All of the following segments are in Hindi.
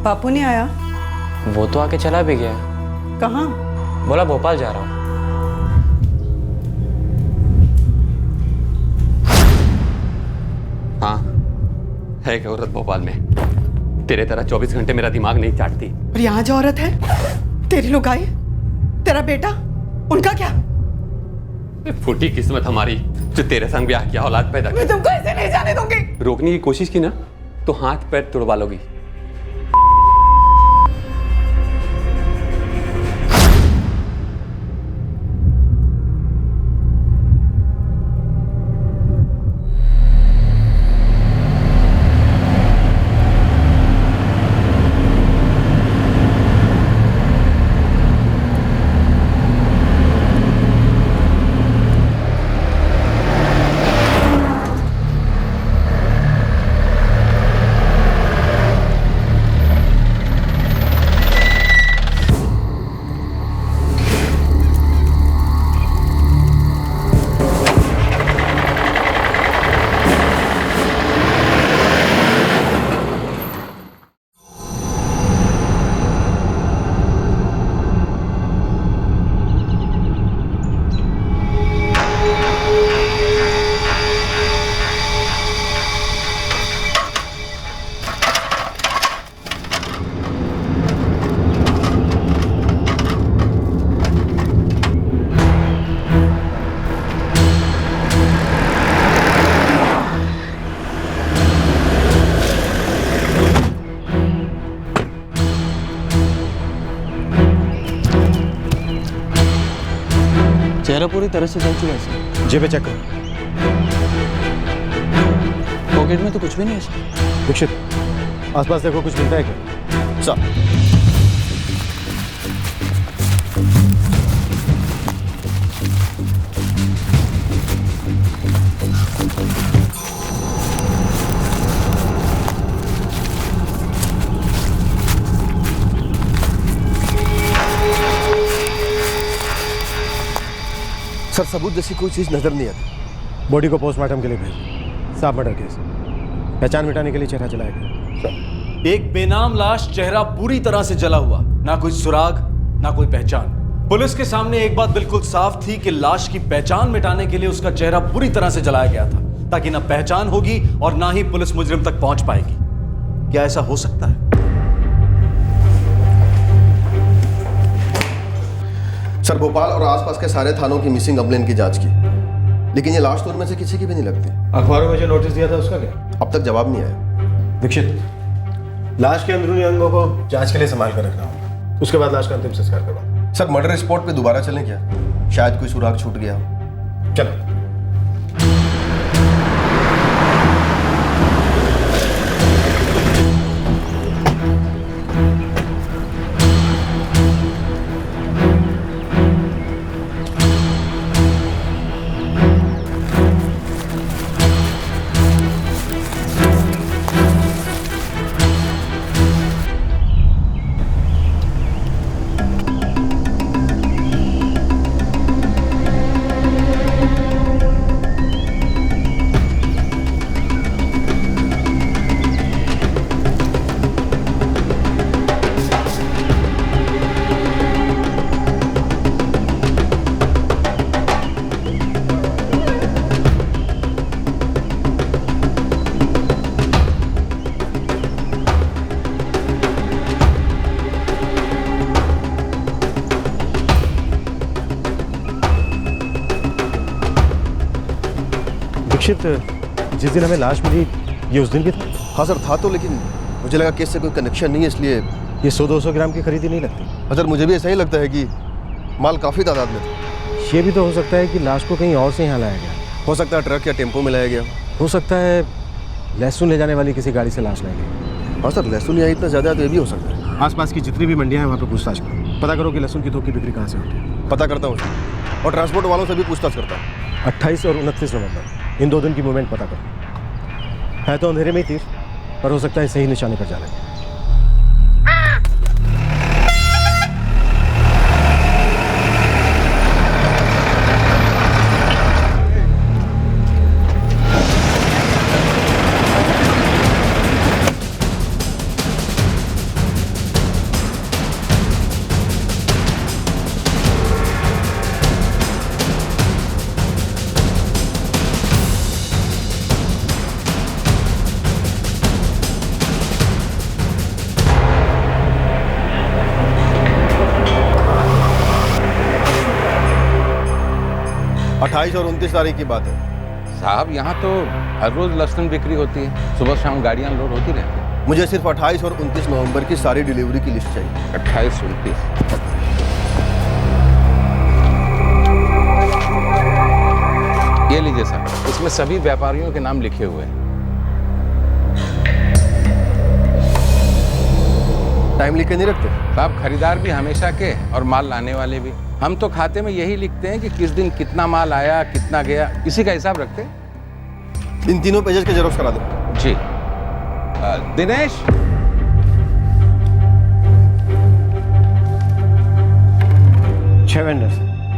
बापू नहीं आया? वो तो आके चला भी गया। कहाँ? बोला भोपाल जा रहा हूँ। हाँ, है एक औरत भोपाल में। तेरे तरह 24 घंटे मेरा दिमाग नहीं चाटती। और यहाँ जो औरत है तेरी लुगाई, तेरा बेटा, उनका क्या? फूटी किस्मत हमारी जो तेरे संग ब्याह किया, औलाद पैदा मैं तुमको ऐसे नहीं जाने दूंगी। रोकने की कोशिश की ना तो हाथ पैर तुड़वा लोगी। चेहरा पूरी तरह से जल चुका है सर। जेबें चेक करो। पॉकेट में तो कुछ भी नहीं है सर। दीक्षित, आसपास देखो, कुछ मिलता है क्या? सर, सर सबूत जैसी कोई चीज नजर नहीं आती। बॉडी को पोस्टमार्टम के लिए भेजिए। साफ मर्डर केस, पहचान मिटाने के लिए चेहरा जलाया गया। एक बेनाम लाश, चेहरा पूरी तरह से जला हुआ, ना कोई सुराग ना कोई पहचान। पुलिस के सामने एक बात बिल्कुल साफ थी कि लाश की पहचान मिटाने के लिए उसका चेहरा पूरी तरह से जलाया गया था, ताकि ना पहचान होगी और ना ही पुलिस मुजरिम तक पहुंच पाएगी। क्या ऐसा हो सकता है? सर भोपाल और आसपास के सारे थानों की मिसिंग कंप्लेन की जांच की, लेकिन ये लाश तो उनमें से किसी की भी नहीं लगती। अखबारों में जो नोटिस दिया था उसका क्या? अब तक जवाब नहीं आया। दीक्षित, लाश के अंदरूनी अंगों को जांच के लिए संभाल कर रखना होगा। उसके बाद लाश का अंतिम संस्कार करवाओ। सर मर्डर स्पॉट पे दोबारा चलें क्या? शायद कोई सुराग छूट गया हो। चलो। दीक्षित, जिस दिन हमें लाश मिली ये उस दिन भी था? हाँ सर था तो, लेकिन मुझे लगा केस से कोई कनेक्शन नहीं है, इसलिए। ये 100-200 ग्राम की खरीदी नहीं लगती? हाँ सर, मुझे भी ऐसा ही लगता है कि माल काफ़ी तादाद में था। ये भी तो हो सकता है कि लाश को कहीं और से यहाँ लाया गया। हो सकता है ट्रक या टेम्पो में लाया गया। हो सकता है लहसुन ले जाने वाली किसी गाड़ी से लाश लाई गई। हाँ सर, लहसुन यहाँ इतना ज़्यादा है तो ये भी हो सकता है। आसपास की जितनी भी मंडियाँ हैं वहाँ पे पूछताछ करो। पता करो कि लहसुन की थोक की बिक्री कहाँ से होती है। पता करता हूँ सर, और ट्रांसपोर्ट वालों से भी पूछताछ करता हूँ। 28 और 29 नवंबर, इन 2 दिन की मूवमेंट पता करो। है तो अंधेरे में ही तीर, पर हो सकता है सही निशाने पर जा रहे हैं। 28 और 29 तारीख की बात है। साहब यहाँ तो हर रोज लहसुन बिक्री होती है, सुबह शाम गाड़ियाँ लोड होती रहती हैं। मुझे सिर्फ 28 और 29 नवंबर की सारी डिलीवरी की लिस्ट चाहिए। 28, 29। ये लीजिए साहब, इसमें सभी व्यापारियों के नाम लिखे हुए हैं। टाइम लिख के नहीं रखते? साहब खरीदार भी हमेशा के और माल लाने वाले भी। हम तो खाते में यही लिखते हैं कि किस दिन कितना माल आया, कितना गया, इसी का हिसाब रखते हैं। इन तीनों पेजेस के जेरोक्स करा दो। जी। Dinesh, 6 vendors.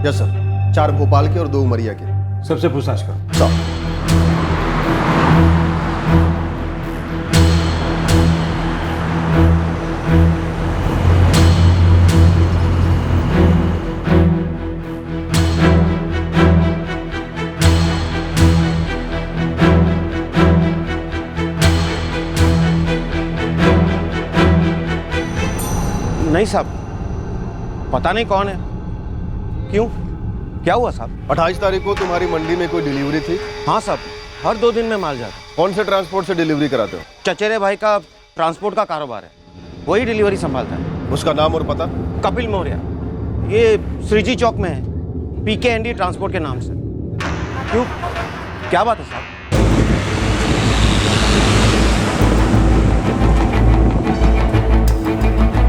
Yes sir, 4 Bhopal के और 2 उमरिया के। सबसे पूछताछ करो। सर नहीं साहब, पता नहीं कौन है। क्यों, क्या हुआ साहब? 28 तारीख को तुम्हारी मंडी में कोई डिलीवरी थी? हाँ साहब, हर 2 दिन में माल जाता है। कौन से ट्रांसपोर्ट से डिलीवरी कराते हो? चचेरे भाई का ट्रांसपोर्ट का कारोबार है, वही डिलीवरी संभालता है। उसका नाम और पता? कपिल मौर्य, ये श्रीजी चौक में है, PKND ट्रांसपोर्ट के नाम से। क्यों, क्या बात है साहब?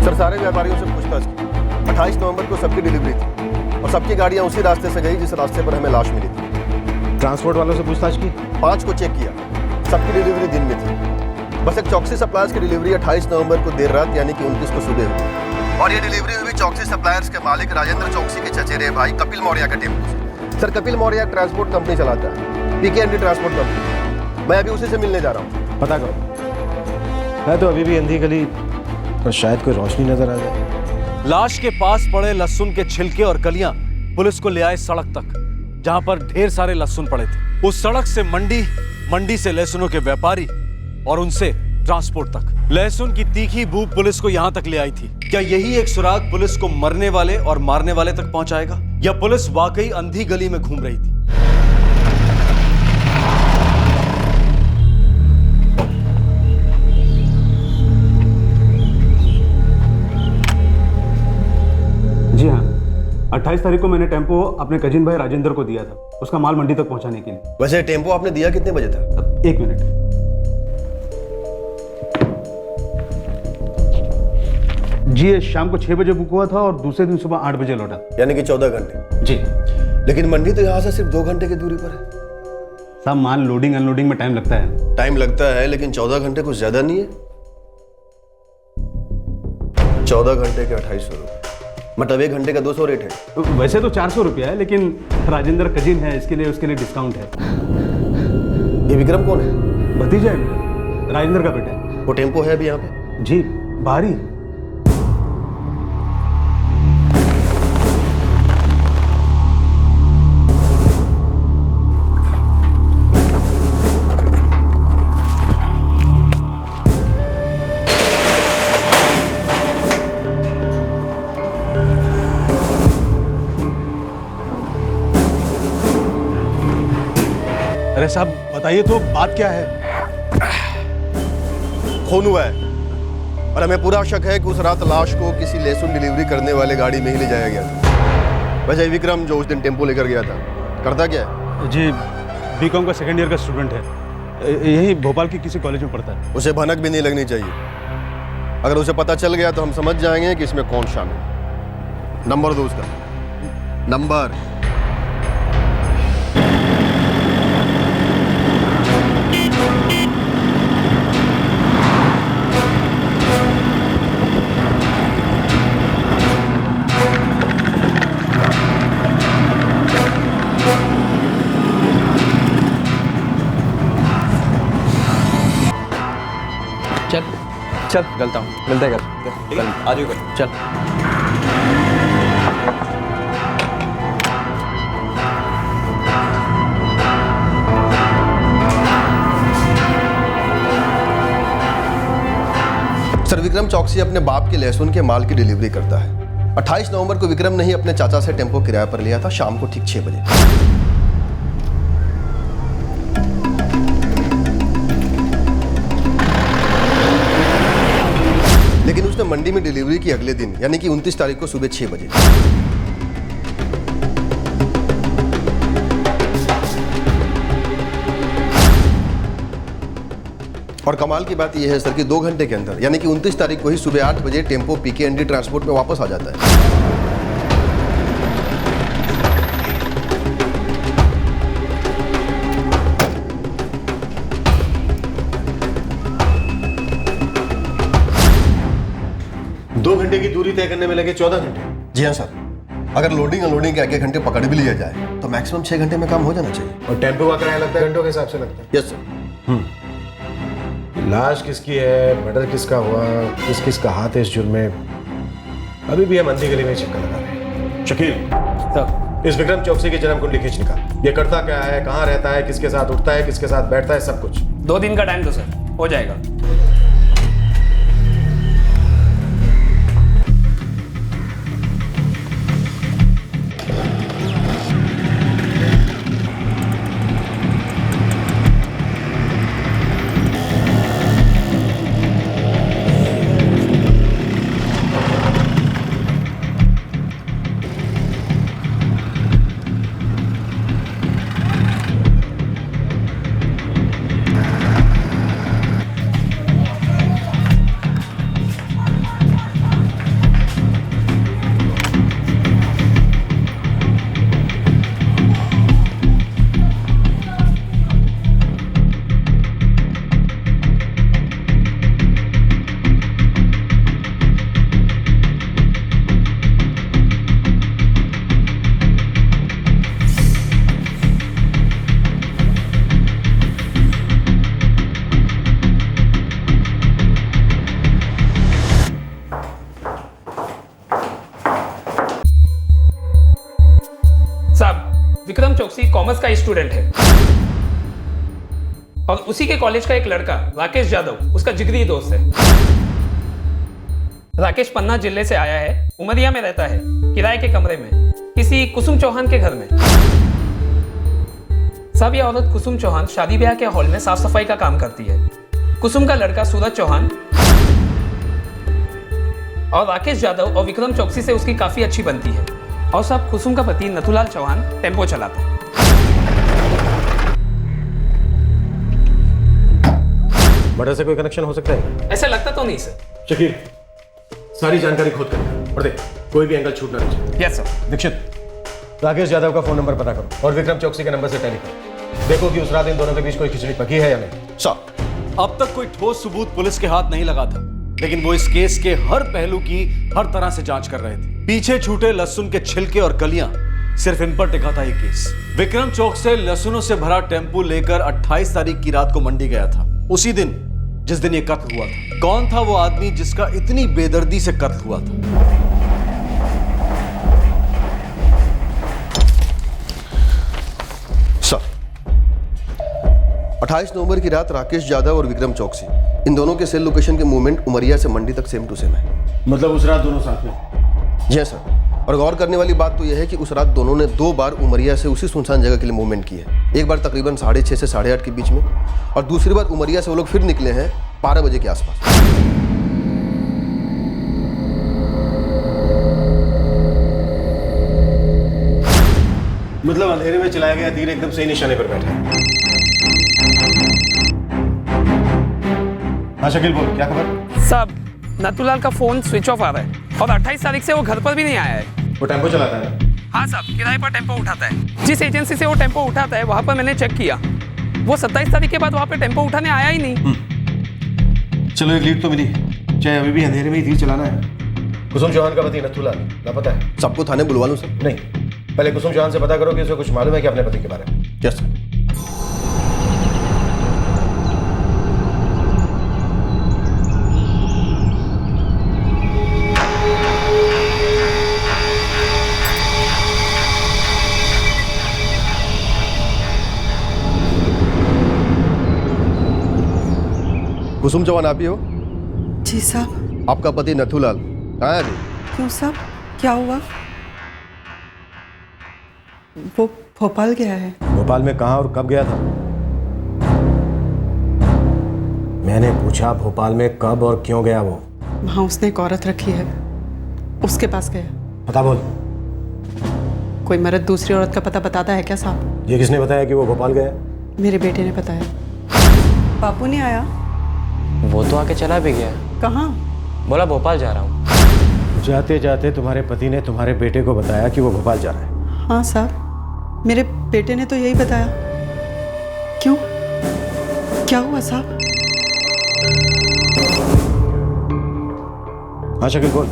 सर सारे व्यापारियों से पूछताछ की। 28 नवंबर को सबकी डिलीवरी थी और सबकी गाड़ियां उसी रास्ते से गई जिस रास्ते पर हमें लाश मिली थी। ट्रांसपोर्ट वालों से पूछताछ की? 5 को चेक किया, सबकी डिलीवरी दिन में थी। बस एक चौकसी सप्लायर्स की डिलीवरी 28 नवंबर को देर रात यानी कि 29 को सुबह हुई और ये डिलीवरी हुई चौकसी सप्लायर्स के मालिक राजेंद्र चौकसी के चचेरे भाई कपिल मौर्य का टेम्पो से। Sir Kapil Maurya transport company चलाता है, PKND ट्रांसपोर्ट कंपनी। मैं अभी उसी से मिलने जा रहा हूँ। पता करो, मैं तो अभी भी अंधी गली पर शायद कोई रोशनी नजर आ जाए। लाश के पास पड़े लहसुन के छिलके और कलियां पुलिस को ले आए सड़क तक, जहां पर ढेर सारे लहसुन पड़े थे। उस सड़क से मंडी, मंडी से लहसुनों के व्यापारी और उनसे ट्रांसपोर्ट तक। लहसुन की तीखी बू पुलिस को यहां तक ले आई थी। क्या यही एक सुराग पुलिस को मरने वाले और मारने वाले तक पहुंचाएगा, या पुलिस वाकई अंधी गली में घूम रही थी? जी हाँ, 28 तारीख को मैंने टेम्पो अपने कजिन भाई राजेंद्र को दिया था, उसका माल मंडी तक पहुंचाने के लिए। वैसे टेम्पो आपने दिया कितने बजे था? 1 मिनट। जी ये शाम को 6 बजे बुक हुआ था और दूसरे दिन सुबह 8 बजे लौटा। यानी कि 14 घंटे। जी। लेकिन मंडी तो यहाँ से सिर्फ 2 घंटे की दूरी पर है। साहब माल लोडिंग अनलोडिंग में टाइम लगता है। टाइम लगता है, लेकिन 14 घंटे कुछ ज्यादा नहीं है। 14 घंटे के 2800 रुपये, मतलब 1 घंटे का 200 रेट है। वैसे तो 400 रुपया है, लेकिन राजेंद्र कजिन है, इसके लिए उसके लिए डिस्काउंट है। ये विक्रम कौन है? भतीजा है मेरा, राजेंद्र का बेटा है। वो टेम्पो है अभी यहाँ पे? जी, बाहरी। अरे साहब बताइए तो बात क्या है? खून हुआ है और हमें पूरा शक है कि उस रात लाश को किसी लहसुन डिलीवरी करने वाले गाड़ी में ही ले जाया गया था। वैसे विक्रम जो उस दिन टेम्पो लेकर गया था, करता क्या है? जी BCom का 2nd ईयर का स्टूडेंट है, यही भोपाल की किसी कॉलेज में पढ़ता है। उसे भनक भी नहीं लगनी चाहिए। अगर उसे पता चल गया तो हम समझ जाएंगे कि इसमें कौन शामिल है। नंबर दो उसका, नंबर। चल चल, चलता हूँ, मिलते हैं घर। चल आ जाओ, चल। सर विक्रम चौकसी अपने बाप के लहसुन के माल की डिलीवरी करता है। 28 नवंबर को विक्रम ने ही अपने चाचा से टेम्पो किराए पर लिया था, शाम को ठीक 6 बजे। मंडी में डिलीवरी की अगले दिन यानी कि 29 तारीख को सुबह 6 बजे। और कमाल की बात यह है सर कि 2 घंटे के अंदर यानी कि 29 तारीख को ही सुबह 8 बजे टेम्पो पीकेएनडी ट्रांसपोर्ट में वापस आ जाता है। दो घंटे की दूरी तय करने में लगे 14 घंटे। जी हाँ सर, अगर लोडिंग अनलोडिंग के आगे घंटे पकड़ भी लिया जाए तो मैक्सिमम 6 घंटे में काम हो जाना चाहिए। और टेम्पो का किराया लगता है घंटों के हिसाब से लगता है। Yes sir. लाश किसकी है, मर्डर किसका हुआ, किस किस का हाथ है इस जुर्म में, अभी भी हम अंधी गली में चक्कर लगा रहे हैं। शकील सर, इस विक्रम चौकसी की जन्म कुंडली खींच निकाल। ये करता क्या है, कहाँ रहता है, किसके साथ उठता है, किसके साथ बैठता है, सब कुछ। 2 दिन का टाइम दो सर, हो जाएगा। विक्रम चौकसी कॉमर्स का स्टूडेंट है और उसी के कॉलेज का एक लड़का राकेश यादव उसका जिगरी दोस्त है। राकेश पन्ना जिले से आया है, उमरिया में रहता है, किराए के कमरे में किसी कुसुम चौहान के घर में। सब ये औरत कुसुम चौहान शादी ब्याह के हॉल में साफ सफाई का काम करती है। कुसुम का लड़का सूरज चौहान और राकेश यादव और विक्रम चौकसी से उसकी काफी अच्छी बनती है। और सब कुसुम का पति नथुलाल चौहान टेम्पो चलाता है। मर्डर से कोई कनेक्शन हो सकता है? ऐसा लगता तो नहीं सर। शकील, सारी जानकारी खोद कर और देख कोई भी एंगल छूट ना रहे। Yes sir. दीक्षित, राकेश यादव का फोन नंबर पता करो और विक्रम चौकसी के नंबर से टैली करो। देखो कि उस रात इन दोनों के बीच कोई खिचड़ी पकी है या नहीं। सर, अब तक कोई ठोस सबूत पुलिस के हाथ नहीं लगा था, लेकिन वो इस केस के हर पहलू की हर तरह से जांच कर रहे थे। पीछे छूटे लहसुन के छिलके और कलियां, सिर्फ इन पर टिका था ये केस। विक्रम चौक से लहसुनों से भरा टेम्पो लेकर 28 तारीख की रात को मंडी गया था, उसी दिन जिस दिन ये कत्ल हुआ था। कौन था वो आदमी जिसका इतनी बेदर्दी से कत्ल हुआ था? सर, 28 नवंबर की रात राकेश यादव और विक्रम चौकसी इन दोनों के सेल लोकेशन के मूवमेंट उमरिया से मंडी तक सेम टू सेम है। मतलब उस रात दोनों साथ में? जी सर, और गौर करने वाली बात तो यह है कि उस रात दोनों ने 2 बार उमरिया से उसी सुनसान जगह के लिए मूवमेंट की है। एक बार तकरीबन 6:30 से 8:30 के बीच में और दूसरी बार उमरिया से वो लोग फिर निकले हैं 12 बजे के आसपास। मतलब अंधेरे में चलाया गया तीर एकदम सही निशाने पर बैठा। हाँ शकील, बोल क्या खबर? साहब, नथुलाल का फोन स्विच ऑफ आ रहा है और 28 तारीख से वो घर पर भी नहीं आया है। वो टेम्पो चलाता है? हाँ साहब, किराए पर टेम्पो उठाता है। जिस एजेंसी से वो टेम्पो उठाता है वहां पर मैंने चेक किया, वो 27 तारीख के बाद वहां पे टेम्पो उठाने आया ही नहीं। चलो एक लीड तो मिली, चाहे अभी भी अंधेरे में ही तीर चलाना है। कुसुम चौहान का पति नथुलाल लापता है। सबको थाने बुलवा लूं सर? नहीं, पहले कुसुम चौहान से पता करो कि उसे कुछ मालूम है कि अपने पति के बारे में। Yes sir. कुसुम चौहान आप ही हो? जी साहब। आपका पति नथुलाल कहाँ है अभी? क्यों साहब, क्या हुआ? वो भोपाल गया है। भोपाल में कहाँ और कब गया था? मैंने पूछा भोपाल में कब और क्यों गया वो? वहाँ उसने एक औरत रखी है, उसके पास गया। बता बोल, कोई मर्द दूसरी औरत का पता बताता है क्या साहब? ये किसने बताया कि वो भोपाल गया? मेरे बेटे ने बताया। बापू नहीं आया? वो तो आके चला भी गया। कहाँ? बोला भोपाल जा रहा हूँ। जाते जाते तुम्हारे पति ने तुम्हारे बेटे को बताया कि वो भोपाल जा रहा है। हाँ साहब, मेरे बेटे ने तो यही बताया। क्यों, क्या हुआ साहब? हाँ शकील बोल।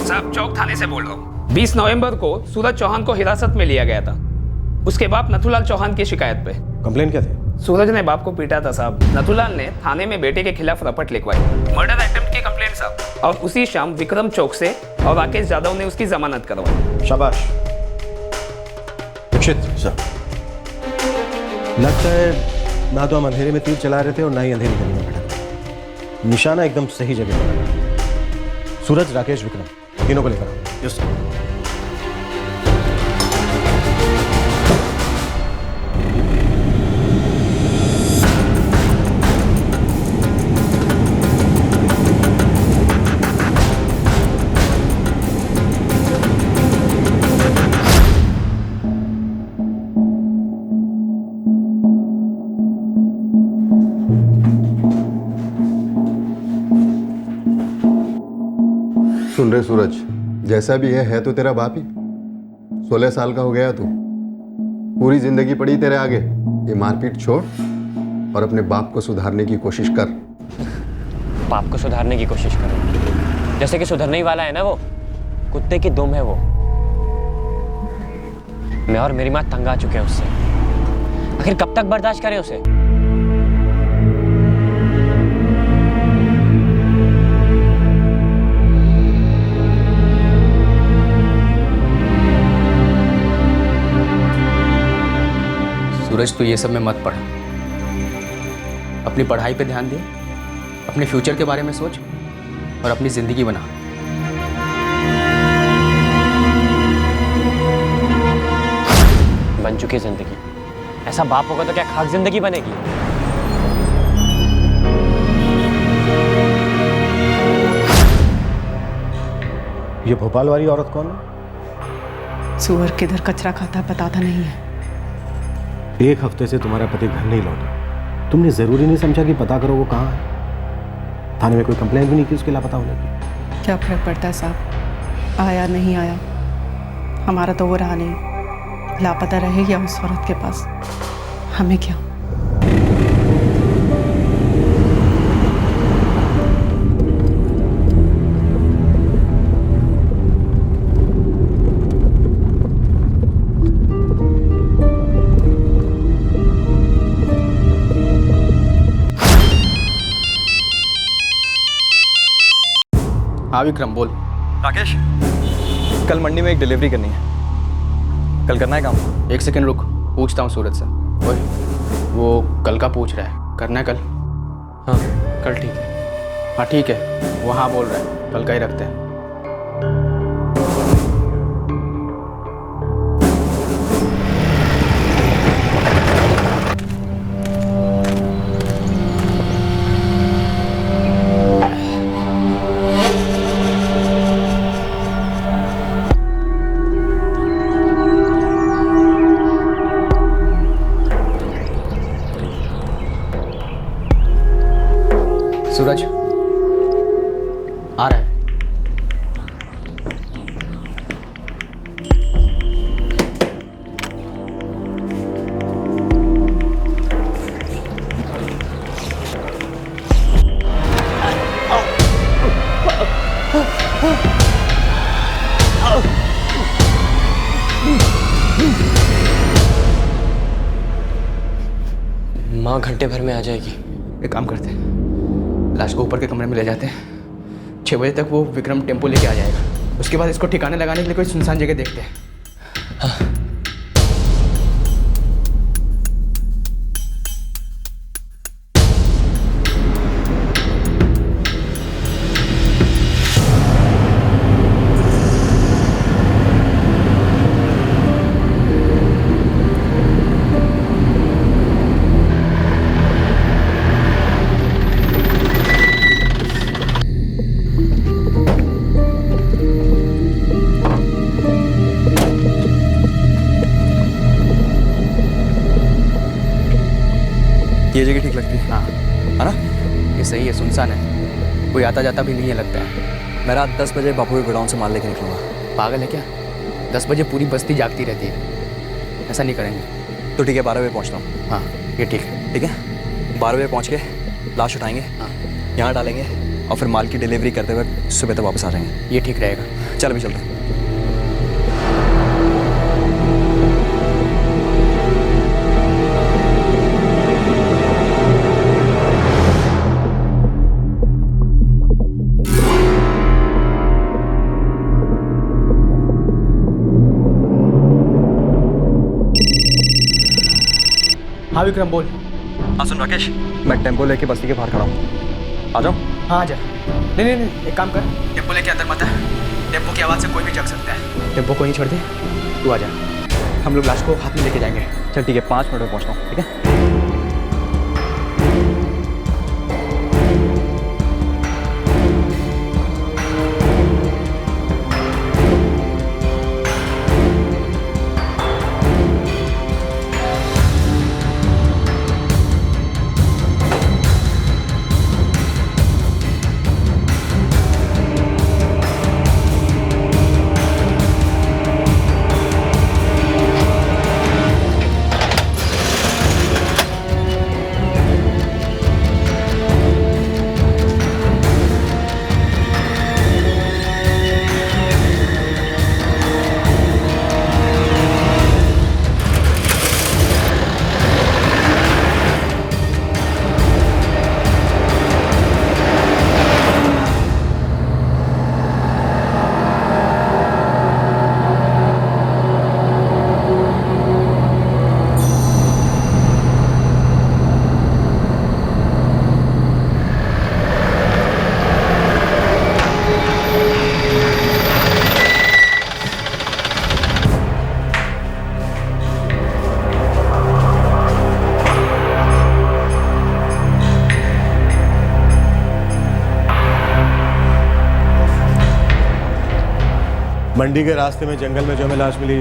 साहब चौक थाने से बोल रहा हूँ। 20 नवंबर को सूरज चौहान को हिरासत में लिया गया था। उसके बाप नथुलाल चौहान की शिकायत पे। कंप्लेन क्या थी? सूरज ने बाप को पीटा था साहब। नथुलाल ने थाने में बेटे के खिलाफ रपट लिखवाई, मर्डर अटेम्प्ट की कंप्लेंट साहब। और उसी शाम विक्रम चौक से और राकेश यादव ने उसकी जमानत करवाई। शाबाश। दीक्षित सर, लगता है ना तो हम अंधेरे में तीर चला रहे थे और ना ही अंधेरी गली में बैठे। निशाना एकदम सही जगह पर। सूरज, राकेश, विक्रम, तीनों को लेकर आओ। Yes sir. सुन रहे सूरज, जैसा भी है तो तेरा बाप ही। 16 साल का हो गया तू, पूरी जिंदगी पड़ी तेरे आगे। ये मारपीट छोड़ और अपने बाप को सुधारने की कोशिश कर। बाप को सुधारने की कोशिश करो, जैसे कि सुधरने ही वाला है ना वो। कुत्ते की दुम है वो। मैं और मेरी माँ तंग आ चुके हैं उससे। आखिर कब तक बर्दाश्त करें उसे? सूरज, तू ये सब में मत पढ़। अपनी पढ़ाई पे ध्यान दे, अपने फ्यूचर के बारे में सोच और अपनी जिंदगी बना। बन चुकी जिंदगी। ऐसा बाप होगा तो क्या खाक जिंदगी बनेगी? ये भोपाल वाली औरत कौन है? सुअर किधर कचरा खाता पता नहीं है। एक हफ्ते से तुम्हारा पति घर नहीं लौटा। तुमने जरूरी नहीं समझा कि पता करो वो कहाँ है? थाने में कोई कंप्लेंट भी नहीं की उसके लापता होने की। क्या फर्क पड़ता है साहब, आया नहीं आया, हमारा तो वो रहा नहीं। लापता रहे या उस औरत के पास, हमें क्या। हाँ विक्रम बोल। राकेश, कल मंडी में एक डिलीवरी करनी है। कल करना है काम? 1 सेकंड रुक, पूछता हूँ सूरज से। ओए, वो कल का पूछ रहा है, करना है कल? हाँ कल ठीक है। हाँ ठीक है, वो हाँ बोल रहा है, कल का ही रखते हैं। सूरज आ रहा है। माँ घंटे भर में आ जाएगी। एक काम करते हैं, लाश को ऊपर के कमरे में ले जाते हैं। 6 बजे तक वो विक्रम टेम्पो लेके आ जाएगा। उसके बाद इसको ठिकाने लगाने के लिए कोई सुनसान जगह देखते हैं। हाँ। ये जगह ठीक लगती है? हाँ, है ना? ये सही है, सुनसान है, कोई आता जाता भी नहीं है लगता है। मैं रात 10 बजे बापू के गोडाउन से माल लेके निकलूंगा। पागल है क्या? 10 बजे पूरी बस्ती जागती रहती है, ऐसा नहीं करेंगे। तो ठीक है, 12 बजे पहुँचता हूँ। हाँ ये ठीक है। ठीक है, 12 बजे पहुँच के लाश उठाएंगे, यहाँ डालेंगे और फिर माल की डिलीवरी करते हुए सुबह तक वापस आ जाएंगे। ये ठीक रहेगा। चल अभी चलते हैं। हाँ विक्रम बोल। हाँ सुन राकेश, मैं टेम्पो लेके बस्ती के बाहर खड़ा हूँ, आ जाओ। हाँ आ जा। नहीं एक काम कर, टेम्पो लेके अंदर मत आ, टेम्पो की आवाज़ से कोई भी जग सकता है। टेम्पो को ही छोड़ दे, तू आ जा, हम लोग लाश को हाथ में लेके जाएंगे। चल ठीक है, 5 मिनट में पहुँचता हूँ। ठीक है। मंडी के रास्ते में जंगल में जो हमें लाश मिली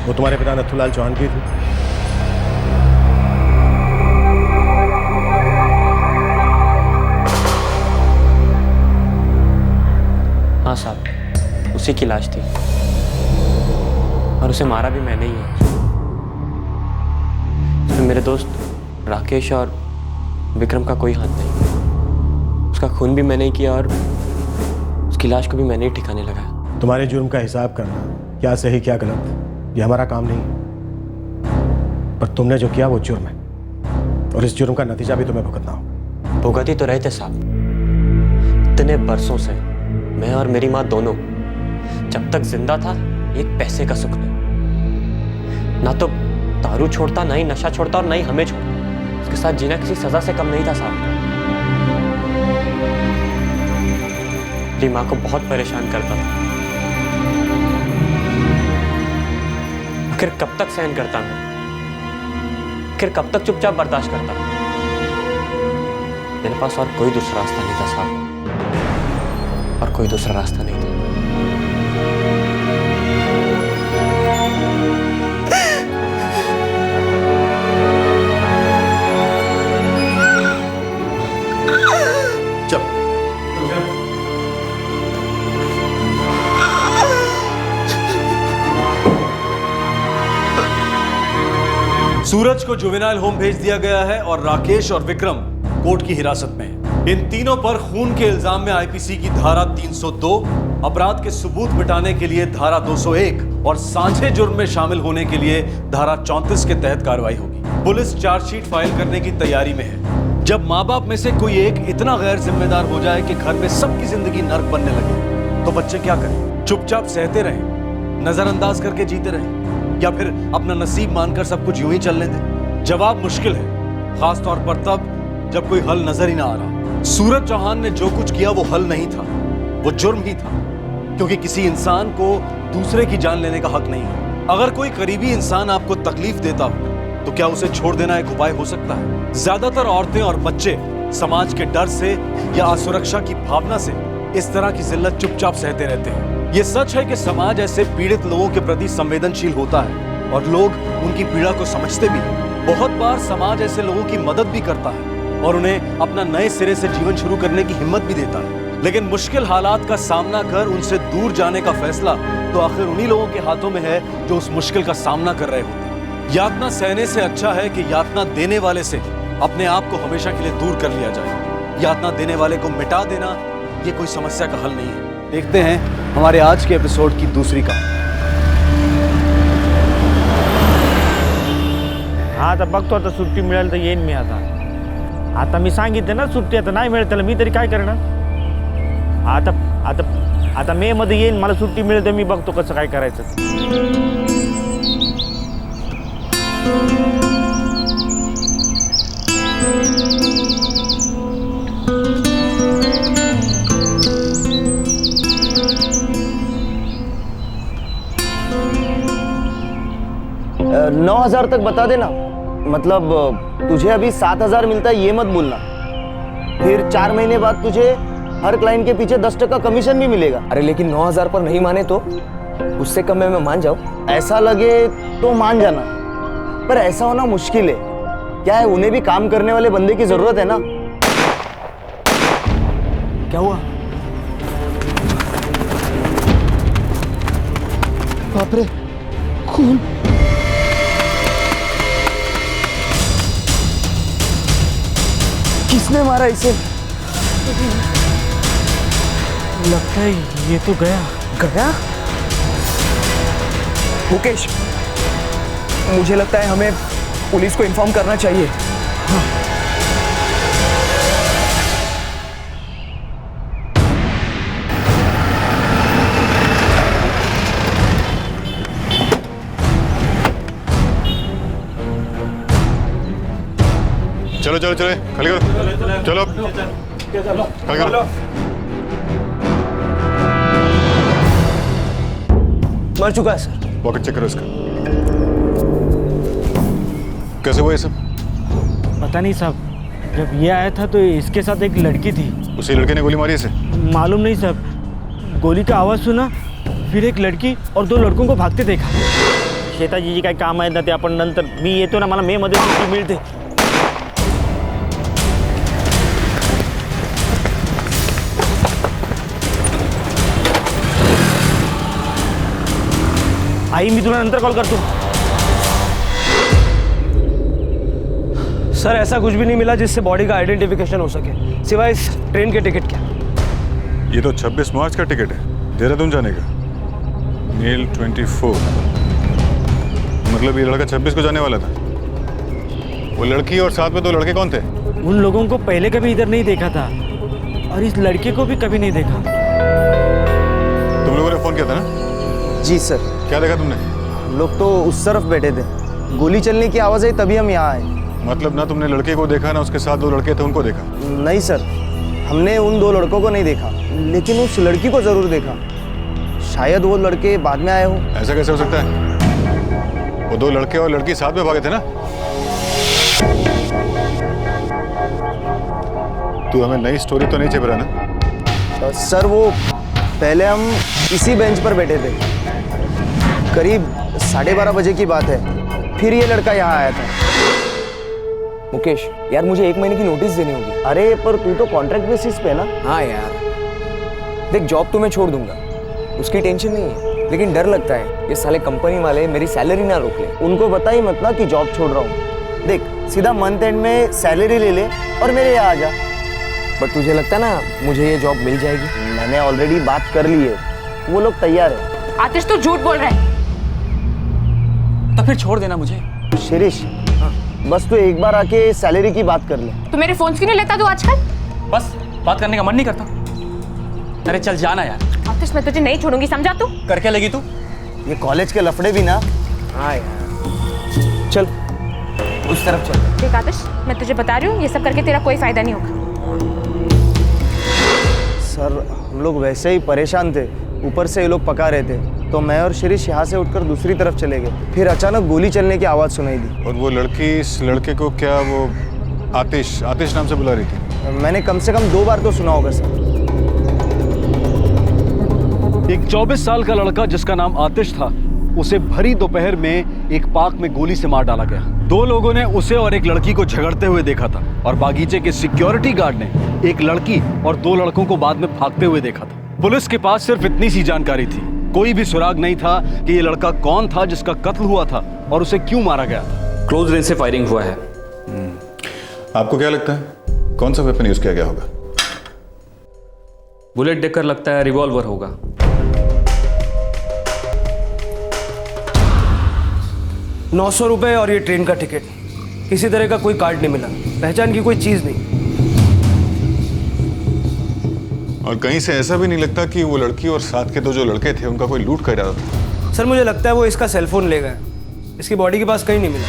वो तुम्हारे पिता नथुलाल चौहान की थी? हाँ साहब, उसी की लाश थी और उसे मारा भी मैंने ही है। इसमें मेरे दोस्त राकेश और विक्रम का कोई हाथ नहीं। उसका खून भी मैंने ही किया और उसकी लाश को भी मैंने ही ठिकाने लगाया। तुम्हारे जुर्म का हिसाब करना, क्या सही क्या गलत, ये हमारा काम नहीं, पर तुमने जो किया वो जुर्म है और इस जुर्म का नतीजा भी तुम्हें भुगतना हो। भुगत ही तो रहे थे साहब, इतने बरसों से मैं और मेरी माँ दोनों जब तक जिंदा था एक पैसे का सुख नहीं। ना तो दारू छोड़ता, ना ही नशा छोड़ता और ना ही हमें छोड़ता। उसके साथ जीना किसी सजा से कम नहीं था साहब। मेरी माँ को बहुत परेशान करता था। आखिर कब तक सहन करता मैं? आखिर कब तक चुपचाप बर्दाश्त करता? मेरे पास और कोई दूसरा रास्ता नहीं था साहब, और कोई दूसरा रास्ता नहीं था। सूरज को जुवेनाइल होम भेज दिया गया है और राकेश और विक्रम कोर्ट की हिरासत में हैं। इन तीनों पर खून के इल्जाम में आईपीसी की धारा 302, अपराध के सबूत मिटाने के लिए धारा 201 और साझे जुर्म में शामिल होने के लिए धारा 34 के तहत कार्रवाई होगी। पुलिस चार्जशीट फाइल करने की तैयारी में है। जब माँ बाप में से कोई एक इतना गैर जिम्मेदार हो जाए कि घर में सबकी जिंदगी नर्क बनने लगे, तो बच्चे क्या करें? चुपचाप सहते रहें, नजरअंदाज करके जीते रहें, या फिर अपना नसीब मानकर सब कुछ यूं ही चलने दें? जवाब मुश्किल है, खास तौर पर तब जब कोई हल नजर ही ना आ रहा। सूरज चौहान ने जो कुछ किया वो हल नहीं था, वो जुर्म ही था, क्योंकि किसी इंसान को दूसरे की जान लेने का हक नहीं है। अगर कोई करीबी इंसान आपको तकलीफ देता हो तो क्या उसे छोड़ देना एक उपाय हो सकता है? ज्यादातर औरतें और बच्चे समाज के डर से या असुरक्षा की भावना से इस तरह की जिल्लत चुपचाप सहते रहते हैं। ये सच है कि समाज ऐसे पीड़ित लोगों के प्रति संवेदनशील होता है और लोग उनकी पीड़ा को समझते भी हैं, बहुत बार समाज ऐसे लोगों की मदद भी करता है और उन्हें अपना नए सिरे से जीवन शुरू करने की हिम्मत भी देता है, लेकिन मुश्किल हालात का सामना कर उनसे दूर जाने का फैसला तो आखिर उन्हीं लोगों के हाथों में है जो उस मुश्किल का सामना कर रहे होते हैं। यातना सहने से अच्छा है कि यातना देने वाले से अपने आप को हमेशा के लिए दूर कर लिया जाए। यातना देने वाले को मिटा देना ये कोई समस्या का हल नहीं है। देखते हैं हमारे आज के एपिसोड की दूसरी कहानी। आता बघतो आता सुट्टी मिळेल तर येईन मी आता मी सांगितलं ना सुट्टी आता नाही मिळेल त्याला मी तरी काय करणार। आता आता आता मे मध्ये येईन मला सुट्टी मिळेल तर मी बघतो कसं काय करायचं। नौ 9,000 तक बता देना, मतलब तुझे अभी 7,000 मिलता है ये मत बोलना, फिर 4 महीने बाद तुझे हर क्लाइंट के पीछे 10% कमीशन भी मिलेगा। अरे लेकिन 9,000 पर नहीं माने तो उससे कम में मैं मान जाऊं। ऐसा लगे तो मान जाना, पर ऐसा होना मुश्किल है। क्या है, उन्हें भी काम करने वाले बंदे की जरूरत है ना। क्या हुआ? बाप रे, खून। किसने मारा इसे? लगता है ये तो गया। मुकेश, मुझे लगता है हमें पुलिस को इन्फॉर्म करना चाहिए। चलो चलो चलो खाली करो, चलो खाली करो। मर चुका है सर। पॉकेट चेक करो इसका। कैसे हुआ ये सब? पता नहीं साहब, जब ये आया था तो इसके साथ एक लड़की थी। उसी लड़के ने गोली मारी इसे? मालूम नहीं साहब, गोली का आवाज सुना, फिर एक लड़की और 2 लड़कों को भागते देखा। शेताजी जी काय काम आहे ना ते आपण नंतर, मी येतो ना, मला मे मध्ये सुट्टी मिळते। आई मी तुला नंतर कॉल करतो। सर ऐसा कुछ भी नहीं मिला जिससे बॉडी का आइडेंटिफिकेशन हो सके, सिवाय इस ट्रेन के टिकट के। ये तो 26 मार्च का टिकट है, देहरादून जाने का, मेल 24। मतलब ये लड़का 26 को जाने वाला था। वो लड़की और साथ में 2 लड़के कौन थे? उन लोगों को पहले कभी इधर नहीं देखा था और इस लड़के को भी कभी नहीं देखा। तुम लोगों ने फोन किया था ना? जी सर। क्या देखा तुमने? हम लोग तो उस तरफ बैठे थे, गोली चलने की आवाज आई तभी हम यहाँ आए। मतलब ना तुमने लड़के को देखा ना उसके साथ 2 लड़के थे उनको देखा? नहीं सर, हमने उन 2 लड़कों को नहीं देखा, लेकिन उस लड़की को जरूर देखा। शायद वो लड़के बाद में आए हो। ऐसा कैसे हो सकता है? वो 2 लड़के और लड़की साथ में भागे थे ना? तू हमें नई स्टोरी तो नहीं चिपरा ना? सर वो पहले हम इसी बेंच पर बैठे थे, करीब 12:30 बजे की बात है, फिर ये लड़का यहाँ आया था। मुकेश यार, मुझे 1 महीने की नोटिस देनी होगी। अरे पर तू तो कॉन्ट्रैक्ट बेसिस पे ना। हाँ यार, देख जॉब तो मैं छोड़ दूंगा, उसकी टेंशन नहीं है, लेकिन डर लगता है ये साले कंपनी वाले मेरी सैलरी ना रोक ले। उनको बता ही मत ना कि जॉब छोड़ रहा हूँ। देख सीधा मंथ एंड में सैलरी ले ले और मेरे यहाँ आ जा। बट तुझे लगता ना मुझे ये जॉब मिल जाएगी? मैंने ऑलरेडी बात कर ली है, वो लोग तैयार है। आतिश तो झूठ बोल रहा है। तो फिर छोड़ देना मुझे। शिरीष, बस तू एक बार आके सैलरी की बात कर ले। तू मेरे फोन क्यों नहीं लेता तू आजकल? बस बात करने का मन नहीं करता। अरे चल जाना यार। आतिश मैं तुझे नहीं छोड़ूंगी, समझा तू? करके लगी तू? ये कॉलेज के लफड़े भी ना। हाँ यार, चल उस तरफ चल। देख आतिश, मैं तुझे बता रही हूँ ये सब करके तेरा कोई फायदा नहीं होगा। सर हम लोग वैसे ही परेशान थे, ऊपर से ये लोग पका रहे थे, तो मैं और शिरीष यहाँ से उठकर दूसरी तरफ चले गए। फिर अचानक गोली चलने की आवाज़ सुनाई दी। और वो लड़की इस लड़के को क्या वो आतिश नाम से बुला रही थी? मैंने कम से कम 2 बार तो सुना होगा सर। एक 24 साल का लड़का जिसका नाम आतिश था, उसे भरी दोपहर में एक पार्क में गोली से मार डाला गया। दो लोगों ने उसे और एक लड़की को झगड़ते हुए देखा था और बागीचे के सिक्योरिटी गार्ड ने एक लड़की और दो लड़कों को बाद में भागते हुए देखा था। पुलिस के पास सिर्फ इतनी सी जानकारी थी, कोई भी सुराग नहीं था कि ये लड़का कौन था जिसका कत्ल हुआ था और उसे क्यों मारा गया था। क्लोज रेंज से फायरिंग हुआ है। आपको क्या लगता है कौन सा वेपन यूज किया गया होगा? बुलेट देखकर लगता है रिवॉल्वर होगा। ₹900 और ये ट्रेन का टिकट। किसी तरह का कोई कार्ड नहीं मिला, पहचान की कोई चीज नहीं। और कहीं से ऐसा भी नहीं लगता कि वो लड़की और साथ के दो जो लड़के थे उनका कोई लूट कर रहा था? सर मुझे लगता है वो इसका सेलफोन ले गए, इसकी बॉडी के पास कहीं नहीं मिला।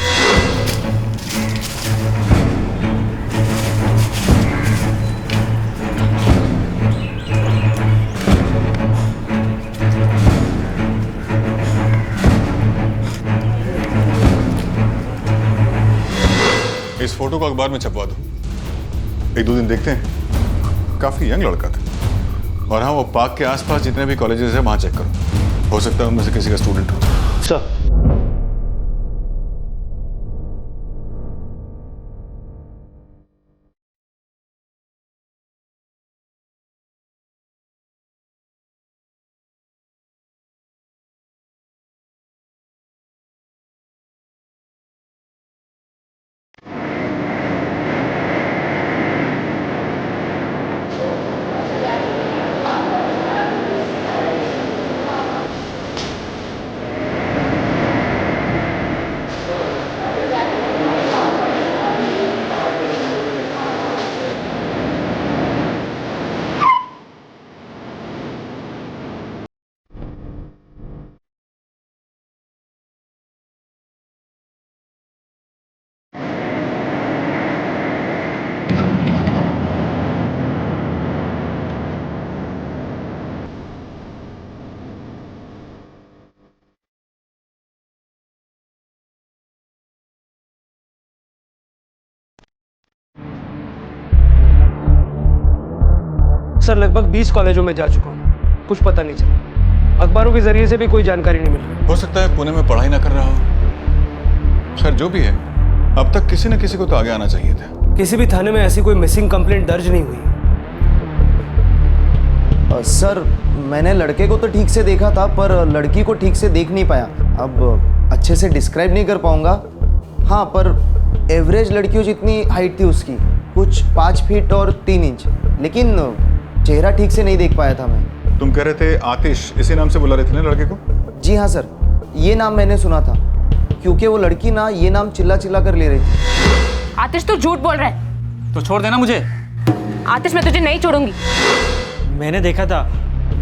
इस फोटो को अखबार में छपवा दो, एक दो दिन देखते हैं। काफी यंग लड़का था। और हाँ, वो पार्क के आसपास जितने भी कॉलेजेस हैं वहां चेक करो, हो सकता है उनमें से किसी का स्टूडेंट हो। सर सर लगभग 20 कॉलेजों में जा चुका हूँ, कुछ पता नहीं चला। अखबारों के जरिए से भी कोई जानकारी नहीं मिली। हो सकता है पुणे में पढ़ाई ना कर रहा हो। खैर जो भी है, अब तक किसी न किसी को तो आगे आना चाहिए था। किसी भी थाने में ऐसी कोई मिसिंग कंप्लेंट दर्ज नहीं हुई। सर मैंने लड़के को तो ठीक से देखा था, पर लड़की को ठीक से देख नहीं पाया। अब अच्छे से डिस्क्राइब नहीं कर पाऊंगा। हाँ, पर एवरेज लड़कियों जितनी हाइट थी उसकी, कुछ 5 फीट और 3 इंच, लेकिन चेहरा ठीक से नहीं देख पाया था मैं। तुम कह रहे थे आतिश, इसी नाम से बुला रहे थे ना लड़के को? जी हाँ सर, ये नाम मैंने सुना था, क्योंकि वो लड़की ना ये नाम चिल्ला चिल्ला कर ले रही थी। आतिश तो झूठ बोल रहा है। तो छोड़ देना मुझे। आतिश मैं तुझे नहीं छोड़ूंगी। मैंने देखा था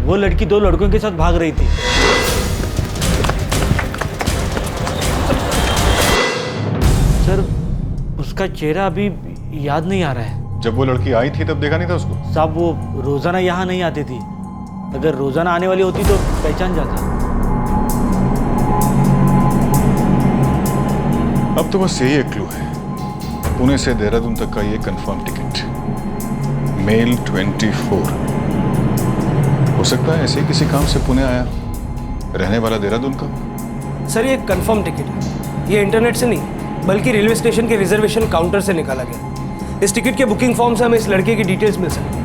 वो लड़की 2 लड़कों के साथ भाग रही थी। सर उसका चेहरा अभी याद नहीं आ रहा है। जब वो लड़की आई थी तब देखा नहीं था उसको? साहब वो रोजाना यहाँ नहीं आती थी, अगर रोजाना आने वाली होती तो पहचान जाता। अब तो बस यही एक क्लू है, पुणे से देहरादून तक का ये कंफर्म टिकट, मेल 24। हो सकता है ऐसे ही किसी काम से पुणे आया, रहने वाला देहरादून का। सर ये कंफर्म टिकट है, ये इंटरनेट से नहीं बल्कि रेलवे स्टेशन के रिजर्वेशन काउंटर से निकाला गया। इस टिकट के बुकिंग फॉर्म से हमें इस लड़के की डिटेल्स मिल सकती है।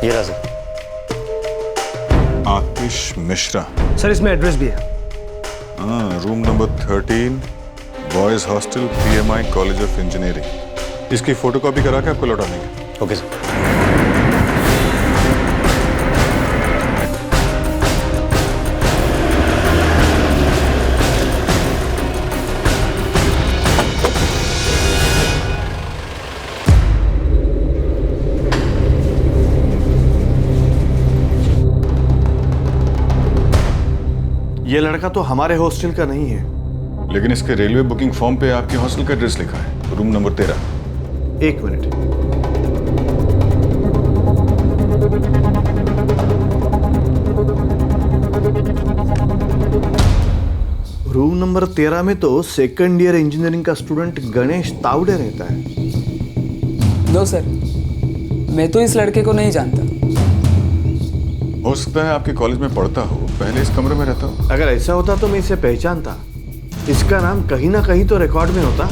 ये रहा सर। आतिश मिश्रा। सर इसमें एड्रेस भी है। हाँ, room number 13, boys hostel, PMI college of engineering. इसकी फोटोकॉपी करा के आपको लौटा देंगे। Okay sir. ये लड़का तो हमारे हॉस्टल का नहीं है, लेकिन इसके रेलवे बुकिंग फॉर्म पे आपके हॉस्टल का एड्रेस लिखा है, रूम नंबर 13। एक मिनट। रूम नंबर 13 में तो सेकंड ईयर इंजीनियरिंग का स्टूडेंट गणेश तावड़े रहता है। नो सर, मैं तो इस लड़के को नहीं जानता। हो सकता है आपके कॉलेज में पढ़ता हो, पहले इस कमरे में रहता हो। अगर ऐसा होता तो मैं इसे पहचानता। इसका नाम कहीं ना कहीं तो रिकॉर्ड में होता।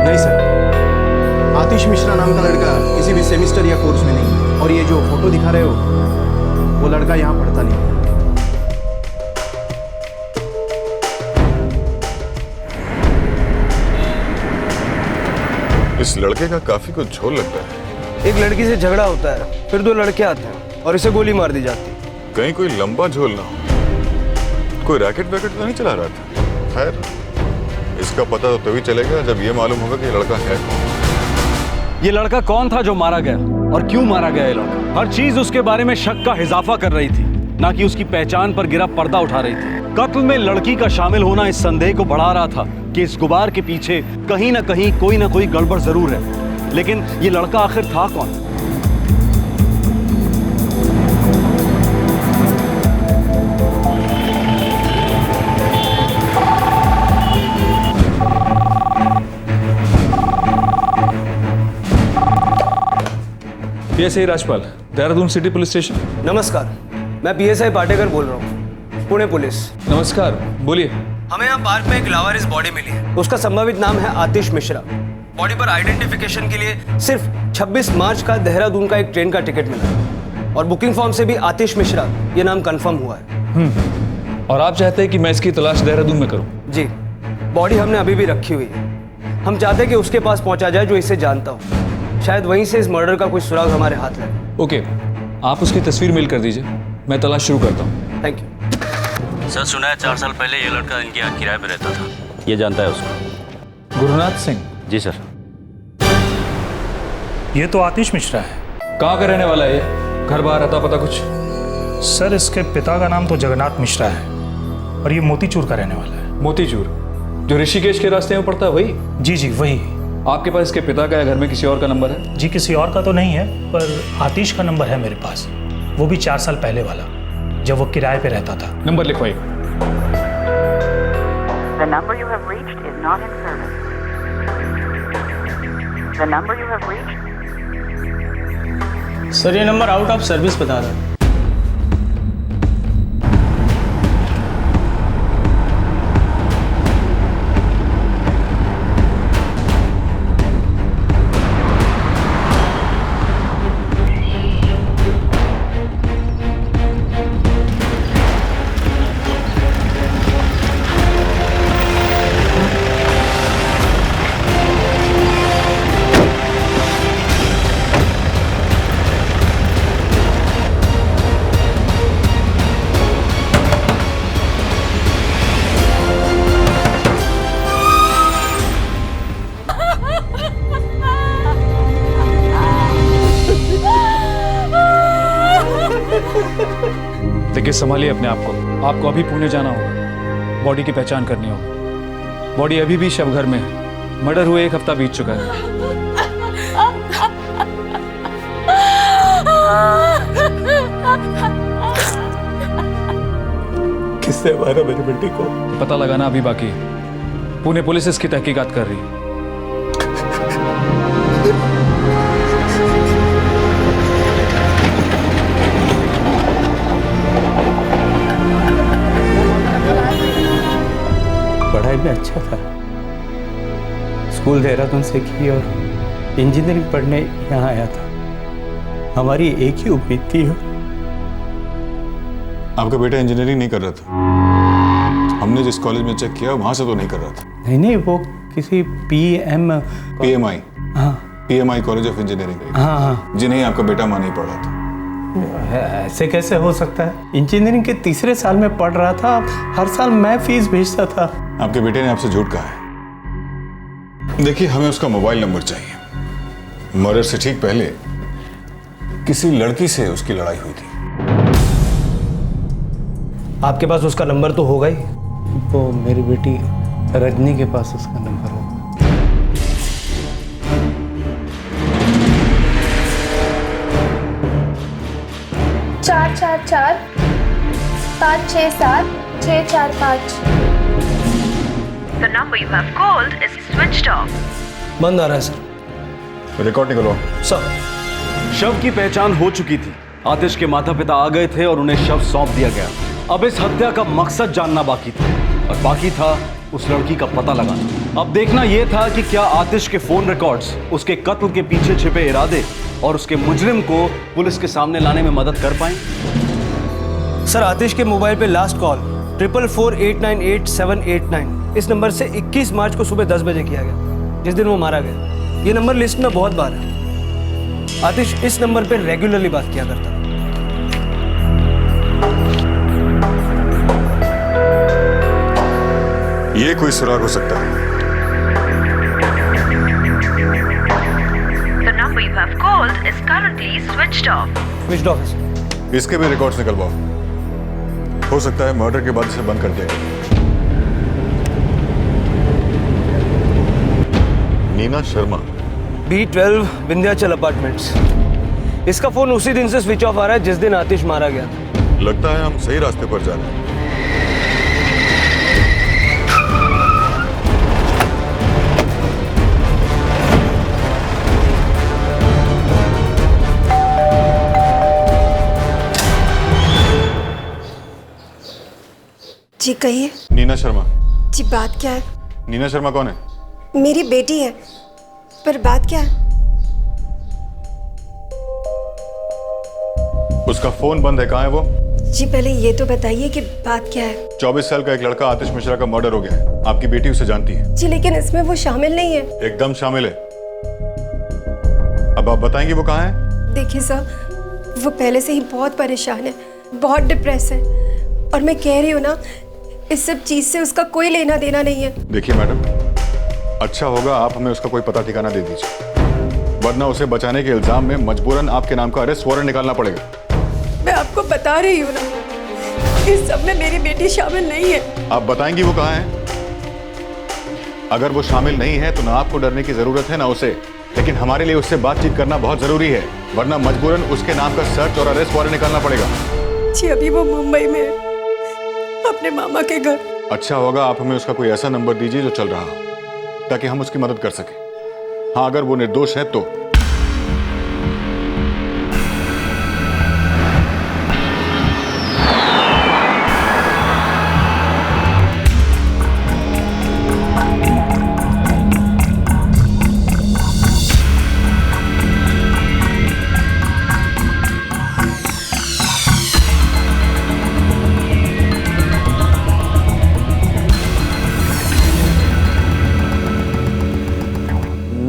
नहीं सर, आतिश मिश्रा नाम का लड़का किसी भी सेमेस्टर या कोर्स में नहीं। और ये जो फोटो दिखा रहे हो वो लड़का यहाँ पढ़ता नहीं। इस लड़के का काफी कुछ झोल लगता है। एक लड़की से झगड़ा होता है, फिर 2 लड़के आते हैं और इसे गोली मार दी जाती है। कहीं कोई लंबा झोल ना हो, कोई रैकेट वैकेट तो नहीं चला रहा था। खैर, इसका पता तो तभी चलेगा जब ये मालूम होगा कि ये लड़का है कौन। ये लड़का कौन था जो मारा गया और क्यों मारा गया? ये लड़का हर चीज उसके बारे में शक का इजाफा कर रही थी, ना कि उसकी पहचान पर गिरा पर्दा उठा रही थी। कत्ल में लड़की का शामिल होना इस संदेह को बढ़ा रहा था कि इस गुबार के पीछे कहीं ना कोई गड़बड़ जरूर है। लेकिन ये लड़का आखिर था कौन? PSI Rajpal, Dehradun city police station. नमस्कार, मैं पीएसआई पाटेकर बोल रहा हूँ, पुणे पुलिस। नमस्कार, बोलिए। हमें यहाँ पार्क में एक लावारिस बॉडी मिली है। उसका संभावित नाम है आतिश मिश्रा। बॉडी पर आइडेंटिफिकेशन के लिए सिर्फ 26 मार्च का देहरादून का एक ट्रेन का टिकट मिला और बुकिंग फॉर्म से भी आतिश मिश्रा ये नाम कंफर्म हुआ है। और आप चाहते हैं कि मैं इसकी तलाश देहरादून में करूं? जी, बॉडी हमने अभी भी रखी हुई है। हम चाहते हैं कि उसके पास पहुंचा जाए जो इसे जानता हो। शायद वहीं से इस मर्डर का कोई सुराग हमारे हाथ लगे। ओके, आप उसकी तस्वीर मेल कर दीजिए, मैं तलाश शुरू करता हूँ। Thank you. सर, सुना है 4 साल पहले ये लड़का इनके यहाँ किराए पे रहता था। ये जानता है उसको? गुरुनाथ सिंह। जी सर। ये तो आतिश मिश्रा है। कहाँ का रहने वाला है ये? घर बाहर आता पता कुछ? सर, इसके पिता का नाम तो जगन्नाथ मिश्रा है और ये मोतीचूर का रहने वाला है। मोतीचूर जो ऋषिकेश के रास्ते में पड़ता है, वही? जी जी, वही। आपके पास इसके पिता का या घर में किसी और का नंबर है? जी, किसी और का तो नहीं है, पर आतिश का नंबर है मेरे पास, वो भी 4 साल पहले वाला, जब वो किराए पे रहता था। Number लिखवाइए। The number you have reached is not in service. The number you have reached. Sir, ये नंबर आउट ऑफ सर्विस बता रहा है। देखिए, संभालिए अपने आप को। आपको अभी पुणे जाना होगा, बॉडी की पहचान करनी होगी। बॉडी अभी भी शवघर में है। मर्डर हुए 1 हफ्ता बीत चुका है। किसने मारा मेरी बेटी को? पता लगाना अभी बाकी है। पुणे पुलिस इसकी तहकीकात कर रही है। पढ़ाई में अच्छा था, स्कूल देहरादून से की और इंजीनियरिंग पढ़ने यहाँ आया था। हमारी एक ही उम्मीद थी। आपका बेटा इंजीनियरिंग नहीं कर रहा था? हमने जिस कॉलेज में चेक किया वहां से तो नहीं कर रहा था। नहीं, वो किसी PMI। हाँ, PMI कॉलेज ऑफ इंजीनियरिंग। हाँ। जी नहीं, आपका बेटा वहां नहीं पढ़ रहा था। ऐसे कैसे हो सकता है? इंजीनियरिंग के 3रे साल में पढ़ रहा था, हर साल मैं फीस भेजता था। आपके बेटे ने आपसे झूठ कहा है। देखिए, हमें उसका मोबाइल नंबर चाहिए। मर्डर से ठीक पहले किसी लड़की से उसकी लड़ाई हुई थी। आपके पास उसका नंबर तो होगा ही। वो मेरी बेटी रजनी के पास उसका नंबर होगा। 444-567-645। The number you have called is switched off. बंद आ रहा है सर। रिकॉर्ड निकलवाओ। सर, शव की पहचान हो चुकी थी। आतिश के माता पिता आ गए थे और उन्हें शव सौंप दिया गया। अब इस हत्या का मकसद जानना बाकी था और बाकी था उस लड़की का पता लगाना। अब देखना यह था कि क्या आतिश के फोन रिकॉर्ड्स उसके कत्ल के पीछे छिपे इरादे और उसके मुजरिम को पुलिस के सामने लाने में मदद कर पाएंगे। सर, आतिश के मोबाइल पे लास्ट कॉल 4448988789 इस नंबर से 21 मार्च को सुबह 10 बजे किया गया, जिस दिन वो मारा गया। ये नंबर लिस्ट में बहुत बार है। आतिश इस नंबर पे रेगुलरली बात किया करता था। ये कोई सुराग हो सकता है। The number you have called is currently switched off. Switched off है। इसके भी रिकॉर्ड्स निकलवाओ। हो सकता है मर्डर के बाद इसे बंद कर दिया। Neena Sharma, B12 Vindhyachal apartments. इसका फोन उसी दिन से स्विच ऑफ आ रहा है जिस दिन आतिश मारा गया था। लगता है हम सही रास्ते पर जा रहे हैं। जी कहिए। नीना शर्मा। जी बात क्या है? नीना शर्मा कौन है? मेरी बेटी है, पर बात क्या है? उसका फोन बंद है, कहाँ है वो? जी पहले ये तो बताइए कि बात क्या है? 24 साल का एक लड़का आतिश मिश्रा का मर्डर हो गया है। आपकी बेटी उसे जानती है? जी लेकिन इसमें वो शामिल नहीं है। एकदम शामिल है। अब आप बताएंगी वो कहाँ है? देखिए सर, वो पहले से ही बहुत परेशान है, बहुत डिप्रेस है, और मैं कह रही हूँ ना, इस सब चीज से उसका कोई लेना देना नहीं है। देखिए मैडम, अच्छा होगा आप हमें उसका कोई पता ठिकाना दे दीजिए, वरना उसे बचाने के इल्जाम में मजबूरन आपके नाम का अरेस्ट वारंट निकालना पड़ेगा। मैं आपको बता रही हूँ ना, इस सब में मेरी बेटी शामिल नहीं है। आप बताएंगी वो कहाँ है? अगर वो शामिल नहीं है तो ना आपको डरने की जरूरत है ना उसे, लेकिन हमारे लिए उससे बातचीत करना बहुत जरूरी है, वरना मजबूरन उसके नाम का सर्च और अरेस्ट वारंट निकालना पड़ेगा। जी अभी वो मुंबई में है, अपने मामा के घर। अच्छा होगा आप हमें उसका कोई ऐसा नंबर दीजिए जो चल रहा हो, ताकि हम उसकी मदद कर सकें। हाँ, अगर वो निर्दोष है तो।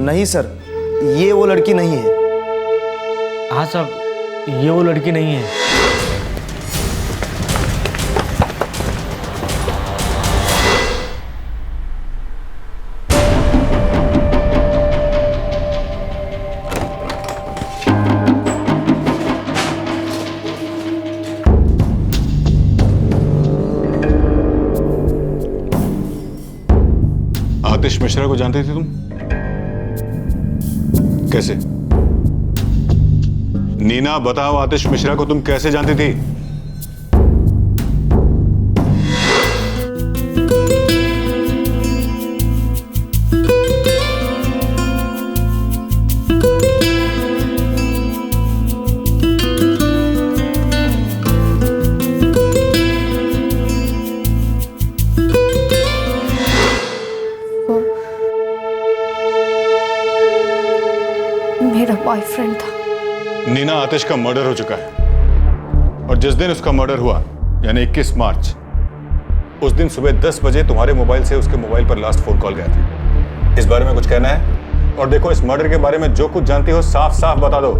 नहीं सर, ये वो लड़की नहीं है। हाँ साहब, ये वो लड़की नहीं है। आतिश मिश्रा को जानती थी तुम? कैसे? नीना बताओ, आतिश मिश्रा को तुम कैसे जानती थी? मेरा बॉयफ्रेंड था। नीना, आतिश का मर्डर हो चुका है, और जिस दिन उसका मर्डर हुआ यानी 21 मार्च, उस दिन सुबह 10 बजे तुम्हारे मोबाइल से उसके मोबाइल पर लास्ट फोन कॉल गया था। इस बारे में कुछ कहना है? और देखो, इस मर्डर के बारे में जो कुछ जानती हो साफ साफ बता दो।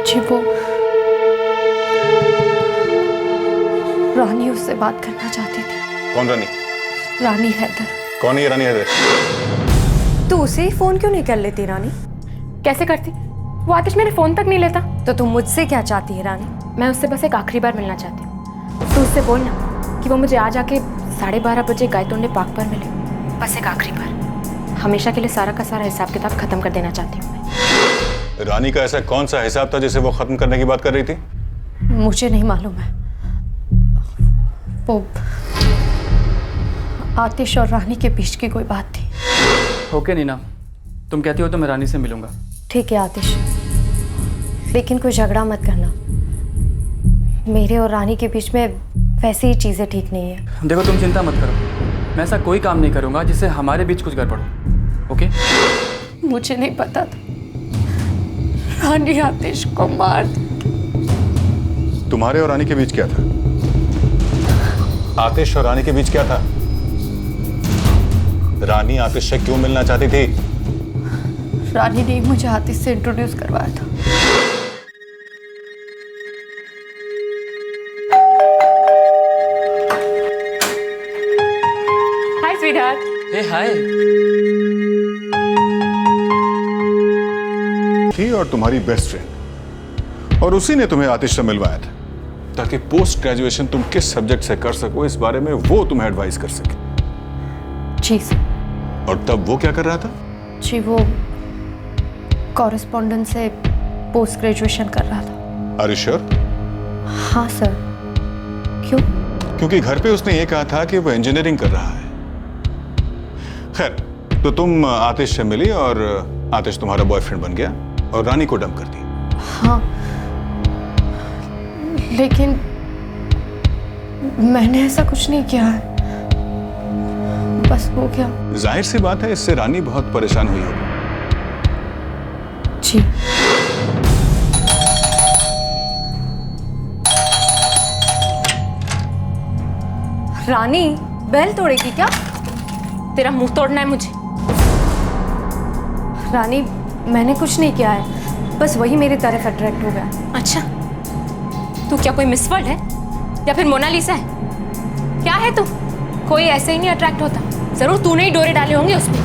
जी वो रानी उससे बात करना चाहती थी। कौन रानी? रानी हैदर। कौन है ये रानी हैदर? तू उसे ही फोन क्यों नहीं कर लेती रानी? कैसे करती? वो आतिश मेरे फोन तक नहीं लेता। तो तुम मुझसे क्या चाहती है रानी? मैं उससे बस एक आखिरी बार मिलना चाहती हूँ। तो उससे बोलना कि वो मुझे आज आके 12:30 बजे गायतोंडे पार्क पर मिले। बस एक आखिरी बार, हमेशा के लिए सारा का सारा हिसाब किताब खत्म कर देना चाहती हूँ। रानी का ऐसा कौन सा हिसाब था जिसे वो खत्म करने की बात कर रही थी? मुझे नहीं मालूम है। वो आतिश और रानी के बीच की कोई बात थी। ओके नीना, तुम कहती हो तो मैं रानी से मिलूंगा। ठीक है आतिश, लेकिन कोई झगड़ा मत करना। मेरे और रानी के बीच में वैसे ही चीज़ें ठीक नहीं है। देखो तुम चिंता मत करो, मैं ऐसा कोई काम नहीं करूंगा जिससे हमारे बीच कुछ गड़बड़ हो। ओके? मुझे नहीं पता था रानी आतिश को मार देगी। तुम्हारे और रानी के बीच क्या था? आतिश और रानी के बीच क्या था? रानी आतिश से क्यों मिलना चाहती थी? रानी ने मुझे आतिश से इंट्रोड्यूस करवाया था। हाय स्वीटहार्ट। हे हाय। थी और तुम्हारी बेस्ट फ्रेंड, और उसी ने तुम्हें आतिश से मिलवाया था ताकि पोस्ट ग्रेजुएशन तुम किस सब्जेक्ट से कर सको इस बारे में वो तुम्हें एडवाइस कर सके। जी सर। और तब वो क्या कर रहा था? जी वो कॉरेस्पॉन्डेंट से पोस्ट ग्रेजुएशन कर रहा था। Are you sure? हाँ सर। क्यों? क्योंकि घर पे उसने ये कहा था कि वो इंजीनियरिंग कर रहा है। खैर, तो तुम आतिश से मिली और आतिश तुम्हारा बॉयफ्रेंड बन गया और रानी को डंप कर दी। हाँ, लेकिन मैंने ऐसा कुछ नहीं किया है, बस हो गया। जाहिर सी बात है, इससे रानी बहुत परेशान हुई होगी। जी। रानी बेल तोड़ेगी क्या? तेरा मुंह तोड़ना है मुझे? रानी मैंने कुछ नहीं किया है, बस वही मेरी तरफ अट्रैक्ट हो गया। अच्छा, तू क्या कोई मिस वर्ल्ड है या फिर मोनालिसा है? क्या है तू? कोई ऐसे ही नहीं अट्रैक्ट होता। जरूर तूने ही डोरे डाले होंगे उसमें।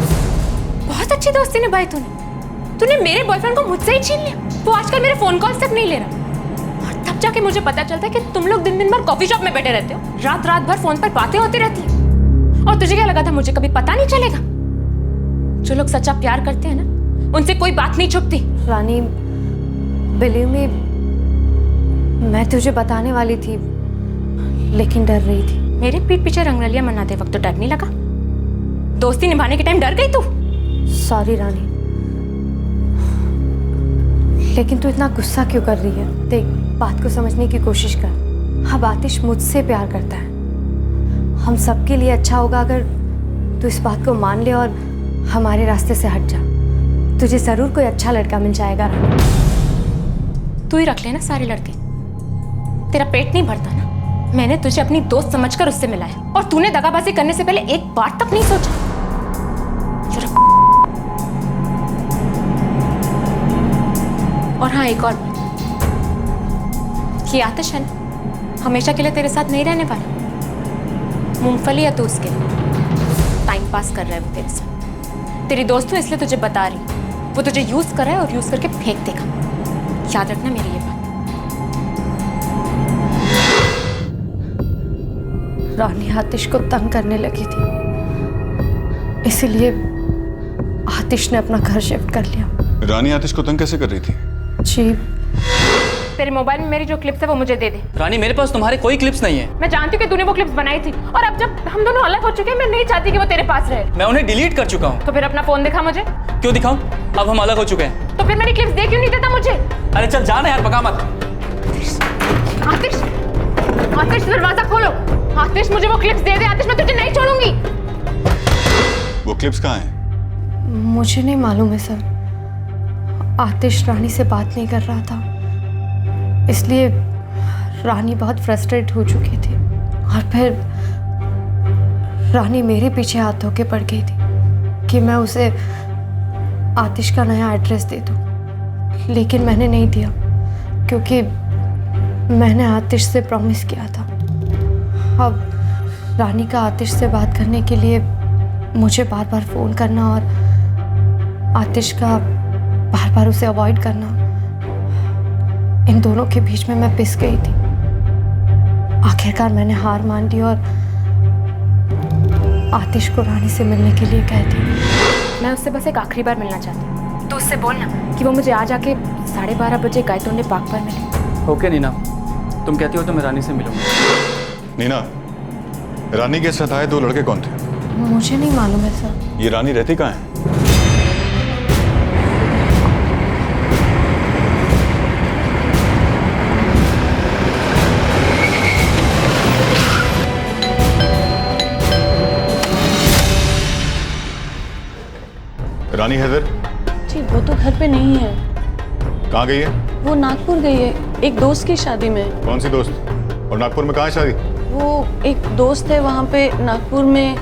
बहुत अच्छी दोस्ती निभाई तूने मेरे बॉयफ्रेंड को मुझसे ही छीन लिया। वो आजकल मेरे फोन कॉल्स तक नहीं ले रहा। और तब जाके मुझे पता चलता है कि तुम लोग दिन भर कॉफी शॉप में बैठे रहते हो, रात भर फोन पर बातें होती रहती है। और तुझे क्या लगा था मुझे कभी पता नहीं चलेगा? जो लोग सच्चा प्यार करते हैं ना, उनसे कोई बात नहीं छुपती। रानी बिलीव मी, मैं तुझे बताने वाली थी लेकिन डर रही थी। मेरे पीठ पीछे रंगरलियां मनाते वक्त तो डर नहीं लगा? दोस्ती निभाने के टाइम डर गई तू? सॉरी रानी, लेकिन तू इतना गुस्सा क्यों कर रही है? देख, बात को समझने की कोशिश कर। अब आतिश मुझसे प्यार करता है। हम सबके लिए अच्छा होगा अगर तू इस बात को मान ले और हमारे रास्ते से हट जा। तुझे जरूर कोई अच्छा लड़का मिल जाएगा रानी। तू ही रख लेना सारे लड़के, तेरा पेट नहीं भरता ना। मैंने तुझे अपनी दोस्त समझकर उससे मिलाया और तूने दगाबाजी करने से पहले एक बार तक नहीं सोचा। और हाँ, एक और बात, ये आतिश है ना, हमेशा के लिए तेरे साथ नहीं रहने वाला। मूंगफली है तू उसके लिए, टाइम पास कर रहा है वो तेरे साथ। तेरी दोस्त हूँ इसलिए तुझे बता रही, वो तुझे यूज कर रहा है और यूज करके फेंक देगा। याद रखना मेरी ये बात। रानी आतिश को तंग करने लगी थी, इसीलिए आतिश ने अपना घर शिफ्ट कर लिया। रानी आतिश को तंग कैसे कर रही थी? जी, तेरे मोबाइल में मेरी जो क्लिप्स है वो मुझे दे दे। रानी, मेरे पास तुम्हारे कोई क्लिप्स नहीं है। मैं जानती हूँ कि तूने वो क्लिप्स बनाई थी, और अब जब हम दोनों अलग हो चुके हैं, मैं नहीं चाहती कि वो तेरे पास रहे। मैं उन्हें डिलीट कर चुका हूँ। तो फिर अपना फोन दिखा मुझे। क्यों दिखाऊं? अब हम अलग हो चुके हैं। तो फिर मेरी क्लिप्स दे क्यों नहीं देता मुझे? अरे चल जाना यार, पका मत। आतिश, आतिश दरवाजा खोलो। आतिश मुझे वो क्लिप्स दे दे। आतिश मैं तुझे नहीं छोड़ूंगी। वो क्लिप्स कहाँ हैं? मुझे नहीं मालूम है सर। आतिश रानी से बात नहीं कर रहा था, इसलिए रानी बहुत फ्रस्ट्रेट हो चुकी थी और फिर रानी मेरे पीछे हाथ धो के पड़ गई थी कि मैं उसे आतिश का नया एड्रेस दे दूं, लेकिन मैंने नहीं दिया क्योंकि मैंने आतिश से प्रॉमिस किया था। अब रानी का आतिश से बात करने के लिए मुझे बार बार फ़ोन करना और आतिश का बार बार उसे अवॉइड करना, इन दोनों के बीच में मैं पिस गई थी। आखिरकार मैंने हार मान ली और आतिश को रानी से मिलने के लिए कह दी। मैं उससे बस एक आखिरी बार मिलना चाहती हूँ, तो उससे बोलना कि वो मुझे आज आके 12:30 बजे गायतोंडे पार्क पर मिले। ओके नीना, तुम कहती हो तो मैं रानी से मिलूंगा। नीना, रानी के साथ आए 2 लड़के कौन थे? मुझे नहीं मालूम है सर। ये रानी रहती कहाँ है? रानी हैदर? जी वो तो घर पे नहीं है। कहाँ गई है? वो नागपुर गई है एक दोस्त की शादी में। कौन सी दोस्त? और नागपुर में कहाँ है शादी? वो एक दोस्त है वहाँ पे नागपुर में।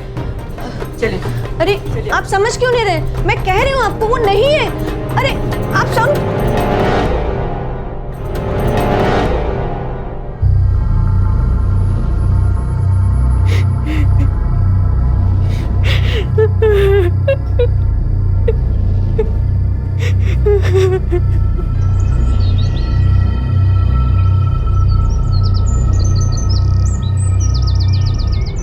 चले। अरे आप समझ क्यों नहीं रहे? मैं कह रही हूँ आपको वो नहीं है। अरे आप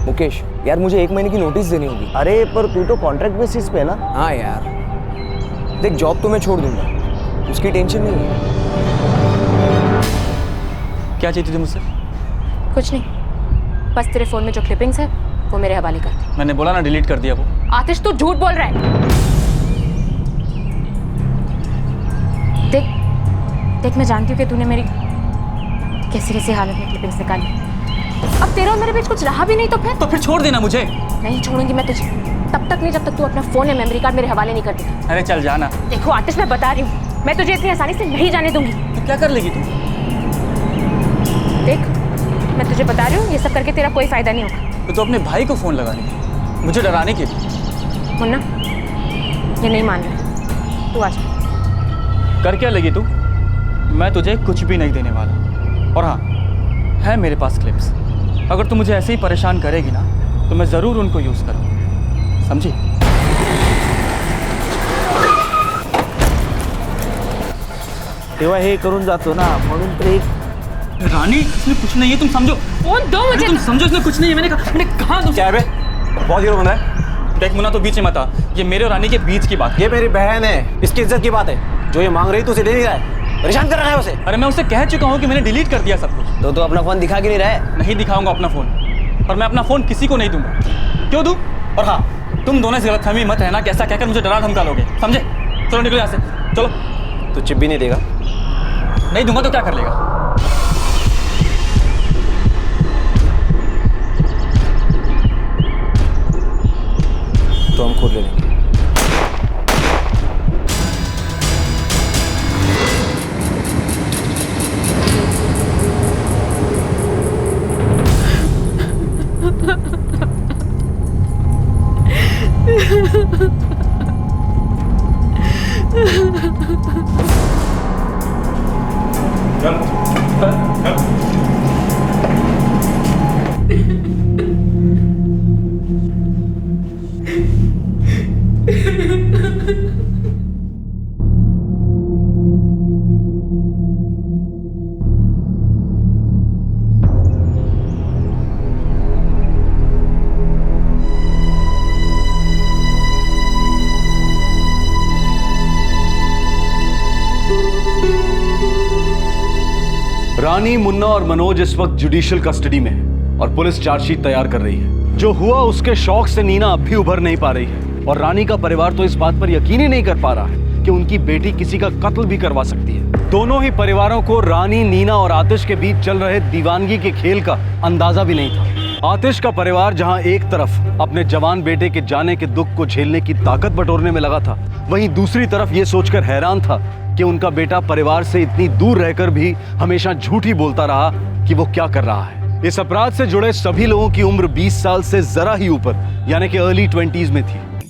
मुकेश यार, मुझे 1 महीने की नोटिस देनी होगी। अरे पर तू तो कॉन्ट्रैक्ट बेसिस पे ना। हाँ यार, देख जॉब तो मैं छोड़ दूंगा, उसकी टेंशन नहीं है। क्या चाहिए थी मुझसे? कुछ नहीं, बस तेरे फोन में जो क्लिपिंग्स है वो मेरे हवाले कर दे। मैंने बोला ना डिलीट कर दिया वो। आतिश तू झूठ बोल रहा है। देख मैं जानती हूँ कि तूने मेरी कैसी कैसी हालत में क्लिपिंग्स निकाली। अब तेरा और मेरे बीच कुछ रहा भी नहीं तो फिर छोड़ देना मुझे। नहीं छोड़ूंगी मैं तुझे, तब तक नहीं जब तक तू अपना फोन या मेमोरी कार्ड मेरे हवाले नहीं कर देगा। अरे चल जाना। देखो आतिश, मैं बता रही हूँ, मैं तुझे इतनी आसानी से नहीं जाने दूंगी। तो क्या कर लेगी तू? देख मैं तुझे बता रही हूँ, ये सब करके तेरा कोई फायदा नहीं होगा। तो अपने भाई को फोन लगा ली मुझे डराने के लिए। मुन्ना ये नहीं मान रहा, तू आ जा। कर क्या लेगी तू? मैं तुझे कुछ भी नहीं देने वाला। और हाँ, है मेरे पास क्लिप्स। अगर तू मुझे ऐसे ही परेशान करेगी ना तो मैं ज़रूर उनको यूज़ करूँगा, समझी? तेव्हा हे करून जातो ना, म्हणून तर एक रानी इसमें कुछ नहीं है, तुम समझो। फोन दो मुझे। तुम समझो इसमें कुछ नहीं है। मैंने कहा तुम क्या है बे? बहुत हीरो बना है। देख मुन्ना, तो बीच में मत आ। ये मेरे और रानी के बीच की बात। ये मेरी बहन है, इसकी इज्जत की बात है। जो ये मांग रही तो उसे दे नहीं रहा है, परेशान कर रहा है उसे। अरे मैं उसे कह चुका हूँ कि मैंने डिलीट कर दिया सब कुछ। तो अपना फोन दिखा के नहीं रहा है? नहीं दिखाऊंगा अपना फोन, और मैं अपना फोन किसी को नहीं दूंगा। क्यों दूं? और हाँ, तुम दोनों से गलतफहमी मत रहना, कैसा कहकर मुझे डरा धमका लोगे, समझे? चलो निकलो यहाँ से, चलो। तो चिप भी नहीं देगा? नहीं दूंगा तो क्या कर लेगा? तो हम खुद ले लेंगे। रानी, मुन्ना और मनोज इस वक्त जुडिशियल कस्टडी में है और पुलिस चार्जशीट तैयार कर रही है। जो हुआ उसके शौक से नीना अब भी उभर नहीं पा रही है और रानी का परिवार तो इस बात पर यकीन ही नहीं कर पा रहा है कि उनकी बेटी किसी का कत्ल भी करवा सकती है। दोनों ही परिवारों को रानी, नीना और आतिश के बीच चल रहे दीवानगी के खेल का अंदाजा भी नहीं था। आतिश का परिवार जहां एक तरफ अपने जवान बेटे के जाने के दुख को झेलने की ताकत बटोरने में लगा था, वहीं दूसरी तरफ ये सोचकर हैरान था कि उनका बेटा परिवार से इतनी दूर रहकर भी हमेशा झूठ ही बोलता रहा कि वो क्या कर रहा है। इस अपराध से जुड़े सभी लोगों की उम्र 20 साल से जरा ही ऊपर यानी कि अर्ली 20s में थी।